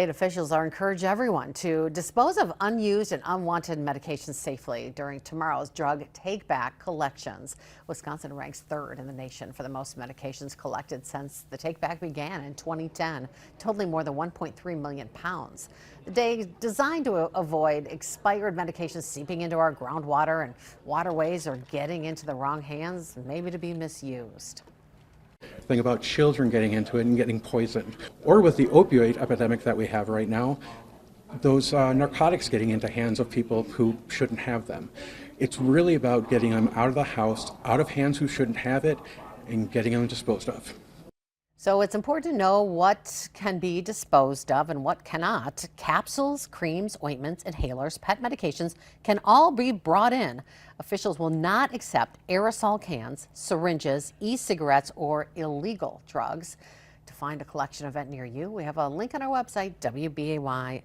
State officials are encouraging everyone to dispose of unused and unwanted medications safely during tomorrow's drug take-back collections. Wisconsin ranks third in the nation for the most medications collected since the take-back began in 2010, totaling more than 1.3 million pounds. The day is designed to avoid expired medications seeping into our groundwater and waterways or getting into the wrong hands, maybe to be misused. Think about children getting into it and getting poisoned. Or with the opioid epidemic that we have right now, those narcotics getting into hands of people who shouldn't have them. It's really about getting them out of the house, out of hands who shouldn't have it, and getting them disposed of. So it's important to know what can be disposed of and what cannot. Capsules, creams, ointments, inhalers, pet medications can all be brought in. Officials will not accept aerosol cans, syringes, e-cigarettes, or illegal drugs. To find a collection event near you, we have a link on our website, WBAY.com.